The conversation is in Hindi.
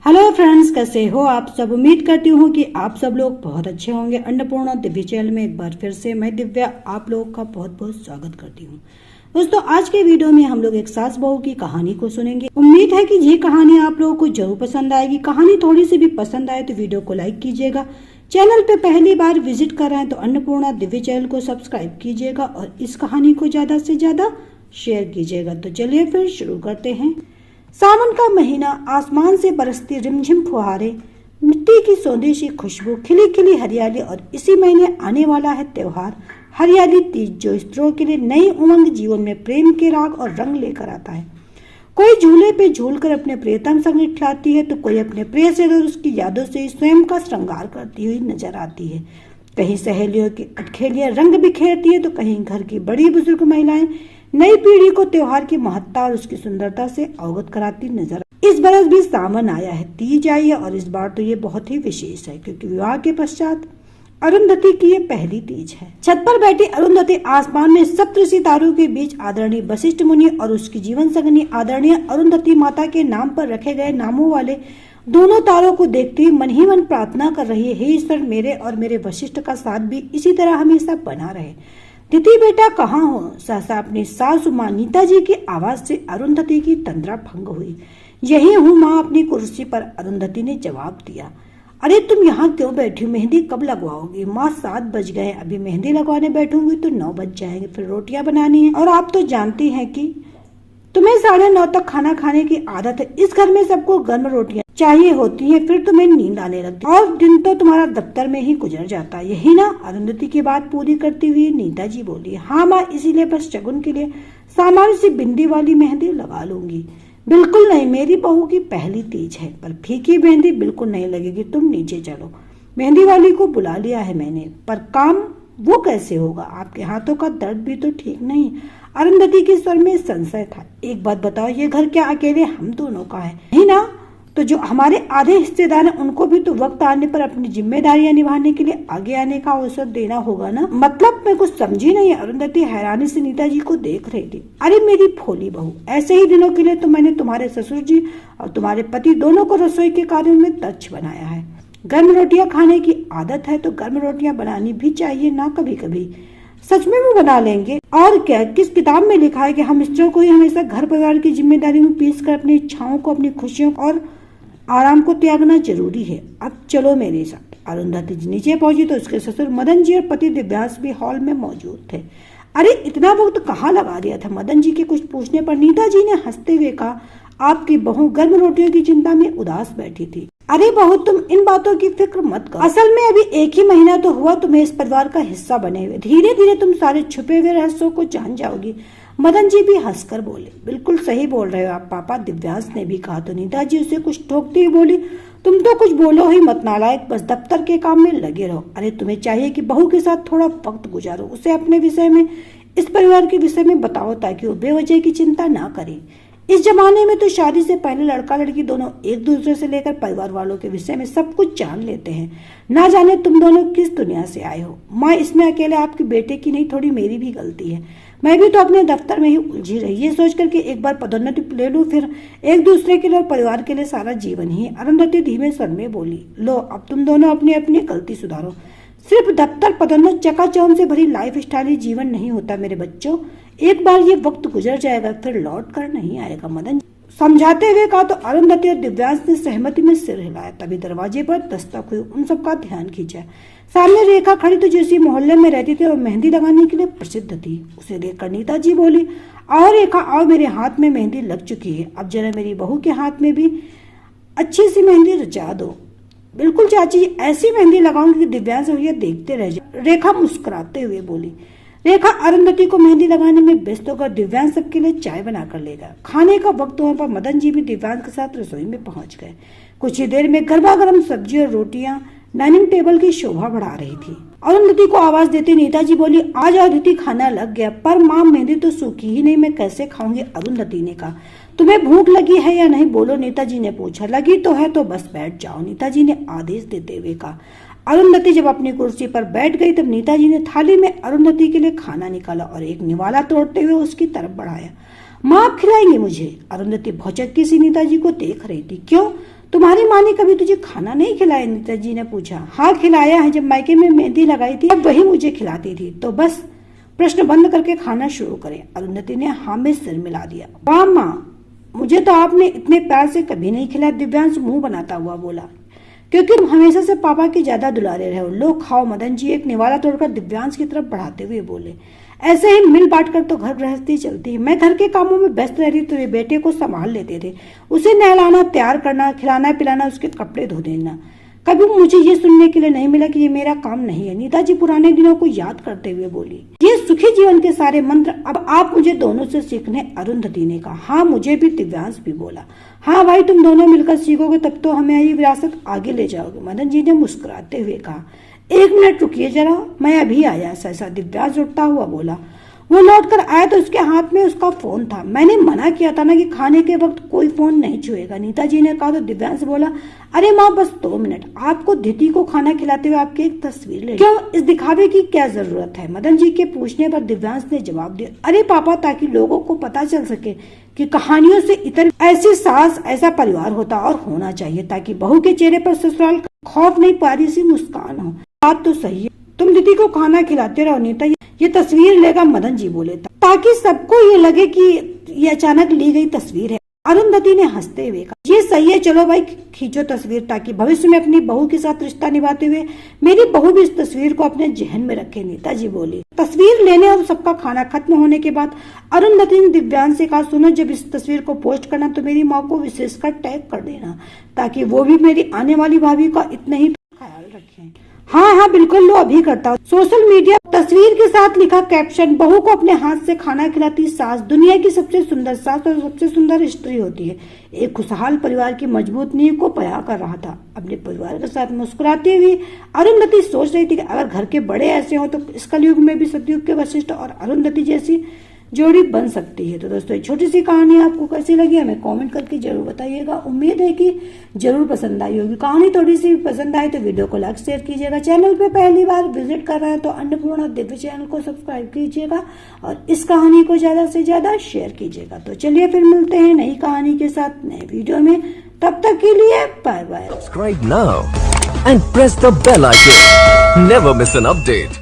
हेलो फ्रेंड्स, कैसे हो आप सब। उम्मीद करती हूँ कि आप सब लोग बहुत अच्छे होंगे। अन्नपूर्णा दिव्य चैनल में एक बार फिर से मैं दिव्या आप लोगों का बहुत बहुत स्वागत करती हूँ। दोस्तों, आज के वीडियो में हम लोग एक सास बहू की कहानी को सुनेंगे। उम्मीद है कि ये कहानी आप लोगों को जरूर पसंद आएगी। कहानी थोड़ी सी भी पसंद आए तो वीडियो को लाइक कीजिएगा। चैनल पे पहली बार विजिट कर रहे हैं तो अन्नपूर्णा दिव्य चैनल को सब्सक्राइब कीजिएगा और इस कहानी को ज्यादा से ज्यादा शेयर कीजिएगा। तो चलिए फिर शुरू करते हैं। सावन का महीना, आसमान से बरसती रिमझिम फुहारे, मिट्टी की सौंधी सी खुशबू, खिली खिली हरियाली और इसी महीने आने वाला है त्योहार हरियाली तीज, जो स्त्रियों के लिए नई उमंग, जीवन में प्रेम के राग और रंग लेकर आता है। कोई झूले पे झूलकर अपने प्रियतम संग इठलाती है तो कोई अपने प्रिय से और उसकी यादों से स्वयं का श्रृंगार करती हुई नजर आती है। कहीं सहेलियों की अटखेलियां रंग बिखेरती है तो कहीं घर की बड़ी बुजुर्ग महिलाएं नई पीढ़ी को त्योहार की महत्ता और उसकी सुंदरता से अवगत कराती नजर। इस बरस भी सावन आया है, तीज आई है और इस बार तो ये बहुत ही विशेष है क्योंकि विवाह के पश्चात अरुंधति की ये पहली तीज है। छत पर बैठी अरुंधति आसमान में सप्त सितारों के बीच आदरणीय वशिष्ठ मुनि और उसकी जीवन संगनी आदरणीय अरुंधति माता के नाम पर रखे गए नामों वाले दोनों तारों को देखते ही मन ही मन प्रार्थना कर रही है, हे ईश्वर, मेरे और मेरे वशिष्ठ का साथ भी इसी तरह हमेशा बना रहे। तिथि बेटा कहाँ हो? सहसा अपनी सास माँ नीता जी की आवाज से अरुंधति की तंद्रा भंग हुई। यही हूँ माँ, अपनी कुर्सी पर अरुंधति ने जवाब दिया। अरे तुम यहाँ क्यों बैठी हो? मेहंदी कब लगवाओगी? माँ 7 बज गए, अभी मेहंदी लगवाने बैठूंगी तो 9 बज जाएंगे, फिर रोटियां बनानी है और आप तो जानती हैं कि तुम्हें 9:30 तक खाना खाने की आदत है। इस घर में सबको गर्म रोटियां चाहिए होती हैं, फिर तुम्हें नींद आने लगती और दिन तो तुम्हारा दफ्तर में ही गुजर जाता है, यही ना? अरुंधति की बात पूरी करती हुई नीता जी बोली। हाँ माँ, इसीलिए बस शगुन के लिए सामान्य सी बिंदी वाली मेहंदी लगा लूंगी। बिल्कुल नहीं, मेरी बहू की पहली तीज है, पर फीकी मेहंदी बिल्कुल नहीं लगेगी। तुम नीचे चलो, मेहंदी वाली को बुला लिया है मैंने, पर काम वो कैसे होगा? आपके हाथों का दर्द भी तो ठीक नहीं। अरुंधति के स्वर में संशय था। एक बात बताओ, ये घर क्या अकेले हम दोनों का है? नहीं ना, तो जो हमारे आधे हिस्सेदार हैं उनको भी तो वक्त आने पर अपनी जिम्मेदारियां निभाने के लिए आगे आने का अवसर देना होगा ना। मतलब मैं कुछ समझी नहीं। अरुंधति हैरानी से नीता जी को देख रही थी। अरे मेरी भोली बहू, ऐसे ही दिनों के लिए तो मैंने तुम्हारे ससुर जी और तुम्हारे पति दोनों को रसोई के कार्यों में दक्ष बनाया है। गर्म रोटियां खाने की आदत है तो गर्म रोटियां बनानी भी चाहिए ना कभी कभी। सच में वो बना लेंगे और क्या? किस किताब में लिखा है कि हम स्त्रियों को ही हमेशा घर परिवार की जिम्मेदारी में पीस कर अपनी इच्छाओं को, अपनी खुशियों और आराम को त्यागना जरूरी है। अब चलो मेरे साथ। अरुंधति जी नीचे पहुंची तो उसके ससुर मदन जी और पति दिव्यांश भी हॉल में मौजूद थे। अरे इतना वक्त कहाँ लगा दिया था? मदन जी के कुछ पूछने पर नीता जी ने हंसते हुए कहा, आपकी बहू गर्म रोटियों की चिंता में उदास बैठी थी। अरे बहू, तुम इन बातों की फिक्र मत करो। असल में अभी 1 ही महीना तो हुआ तुम्हें इस परिवार का हिस्सा बने हुए। धीरे धीरे तुम सारे छुपे हुए रहस्यों को जान जाओगी। मदन जी भी हंसकर बोले। बिल्कुल सही बोल रहे हो आप पापा, दिव्यांश ने भी कहा। तो नीता जी उसे कुछ टोकती हुई बोली, तुम तो कुछ बोलो ही मत नालायक, बस दफ्तर के काम में लगे रहो। अरे तुम्हें चाहिए कि बहू के साथ थोड़ा वक्त गुजारो, उसे अपने विषय में, इस परिवार के विषय में बताओ ताकि वो बेवजह की चिंता ना करे। इस जमाने में तो शादी से पहले लड़का लड़की दोनों एक दूसरे से लेकर परिवार वालों के विषय में सब कुछ जान लेते हैं। ना जाने तुम दोनों किस दुनिया से आए हो। माँ, इसमें अकेले आपके बेटे की नहीं, थोड़ी मेरी भी गलती है। मैं भी तो अपने दफ्तर में ही उलझी रही, ये सोच करके एक बार पदोन्नति ले लूं, फिर एक दूसरे के लिए और परिवार के लिए सारा जीवन ही। अरुंधति धीमे स्वर में बोली। लो, अब तुम दोनों अपनी अपनी गलती सुधारो। सिर्फ दफ्तर, पदोन्नति, चकाचौंध से भरी लाइफ स्टाइल ही जीवन नहीं होता मेरे बच्चों। एक बार ये वक्त गुजर जाएगा, फिर लौट कर नहीं आएगा। मदन समझाते हुए कहा तो अरुंधति और दिव्यांश ने सहमति में सिर हिलाया। तभी दरवाजे पर दस्तक हुई। उन सबका ध्यान खींचा। सामने रेखा खड़ी तो जैसी मोहल्ले में रहती थी और मेहंदी लगाने के लिए प्रसिद्ध थी। उसे देखकर नीता जी बोली, आओ रेखा आओ, मेरे हाथ में मेहंदी लग चुकी है, अब जरा मेरी बहू के हाथ में भी अच्छी सी मेहंदी रचा दो। बिल्कुल चाची, ऐसी मेहंदी लगाऊंगी कि दिव्यांश भैया देखते रह जाए, रेखा मुस्कुराते हुए बोली। रेखा अरुंधति को मेहंदी लगाने में व्यस्त होकर दिव्यांश सबके लिए चाय बना कर लेगा। खाने का वक्त होने पर मदन जी भी दिव्यांश के साथ रसोई में पहुंच गए। कुछ ही देर में गर्मा गर्म सब्जी और रोटियां डाइनिंग टेबल की शोभा बढ़ा रही थी। अरुंधति को आवाज देते नीता जी बोली, आ जाओ अदिति, खाना लग गया। पर माँ, मेहंदी तो सूखी ही नहीं, मैं कैसे खाऊंगी? अरुंधति ने कहा। तुम्हें भूख लगी है या नहीं? बोलो, नीता जी ने पूछा। लगी तो है तो बस बैठ जाओ, नीता जी ने आदेश देते हुए कहा। अरुंधति जब अपनी कुर्सी पर बैठ गई तब नीता जी ने थाली में अरुंधति के लिए खाना निकाला और एक निवाला तोड़ते हुए उसकी तरफ बढ़ाया। माँ, आप खिलाएंगे मुझे? अरुंधति भौचक्की सी नीता जी को देख रही थी। क्यों, तुम्हारी माँ ने कभी तुझे खाना नहीं खिलाया? नीता जी ने पूछा। हाँ खिलाया है, जब मायके में मेहंदी लगाई थी अब वही मुझे खिलाती थी। तो बस प्रश्न बंद करके खाना शुरू करें। अरुंधति ने हाँ में सिर मिला दिया। वाह माँ, मुझे तो आपने इतने प्यार से कभी नहीं खिलाया, दिव्यांश मुंह बनाता हुआ बोला। क्योंकि तुम हमेशा से पापा की ज्यादा दुलारे रहे हो। लो खाओ। मदन जी एक निवाला तोड़कर दिव्यांश की तरफ बढ़ाते हुए बोले। ऐसे ही मिल बांट कर तो घर गृहस्थी चलती है। मैं घर के कामों में व्यस्त रहती तो ये बेटे को संभाल लेते थे, उसे नहलाना, तैयार करना, खिलाना पिलाना, उसके कपड़े धो देना। कभी मुझे ये सुनने के लिए नहीं मिला कि ये मेरा काम नहीं है। नीता जी पुराने दिनों को याद करते हुए बोली। ये सुखी जीवन के सारे मंत्र अब आप मुझे दोनों से सीखने, अरुंधति ने कहा। हाँ मुझे भी, दिव्यांश भी बोला। हाँ भाई, तुम दोनों मिलकर सीखोगे तब तो हमें ये विरासत आगे ले जाओगे, मदन जी ने मुस्कुराते हुए कहा। एक मिनट रुकिए जरा, मैं अभी आया। सहसा दिव्यांश उठता हुआ बोला। वो लौटकर आया तो उसके हाथ में उसका फोन था। मैंने मना किया था ना कि खाने के वक्त कोई फोन नहीं छुएगा, नीता जी ने कहा। तो दिव्यांश बोला, अरे माँ बस 2 मिनट, आपको दीदी को खाना खिलाते हुए आपकी एक तस्वीर ले। क्यों, इस दिखावे की क्या जरूरत है? मदन जी के पूछने पर दिव्यांश ने जवाब दिया। अरे पापा, ताकि लोगों को पता चल सके कि कहानियों से इतर ऐसी सास, ऐसा परिवार होता और होना चाहिए, ताकि बहू के चेहरे पर ससुराल खौफ नहीं, प्यारी सी मुस्कान हो। बात तो सही है, तुम दीदी को खाना खिलाते रहो। नीता ये तस्वीर लेगा, मदन जी बोले, ताकि सबको ये लगे कि ये अचानक ली गई तस्वीर है। अरुंधति ने हंसते हुए कहा। ये सही है, चलो भाई खींचो तस्वीर, ताकि भविष्य में अपनी बहू के साथ रिश्ता निभाते हुए मेरी बहू भी इस तस्वीर को अपने जहन में रखे, नीता जी बोली। तस्वीर लेने और सबका खाना खत्म होने के बाद अरुंधति ने दिव्यांश से कहा, सुनो जब इस तस्वीर को पोस्ट करना तो मेरी माँ को विशेषकर टैग कर देना, ताकि वो भी मेरी आने वाली भाभी का इतना ही ख्याल रखें। हाँ हाँ बिल्कुल, लो अभी करता हूँ। सोशल मीडिया तस्वीर के साथ लिखा कैप्शन, बहू को अपने हाथ से खाना खिलाती सास दुनिया की सबसे सुंदर सास और सबसे सुंदर स्त्री होती है। एक खुशहाल परिवार की मजबूत नींव को बयां कर रहा था। अपने परिवार के साथ मुस्कुराती हुई अरुंधति सोच रही थी कि अगर घर के बड़े ऐसे हो तो इस कलयुग में भी सतयुग के वशिष्ठ और अरुंधति जैसी जोड़ी बन सकती है। तो दोस्तों ये छोटी सी कहानी आपको कैसी लगी हमें कमेंट करके जरूर बताइएगा। उम्मीद है कि जरूर पसंद आई होगी। कहानी थोड़ी सी पसंद आई तो वीडियो को लाइक शेयर कीजिएगा। चैनल पे पहली बार विजिट कर रहे हैं तो अन्नपूर्णा दिव्य चैनल को सब्सक्राइब कीजिएगा और इस कहानी को ज्यादा से ज्यादा शेयर कीजिएगा। तो चलिए फिर मिलते हैं नई कहानी के साथ नए वीडियो में, तब तक के लिए bye bye. Subscribe now and press the bell icon. Never miss an update.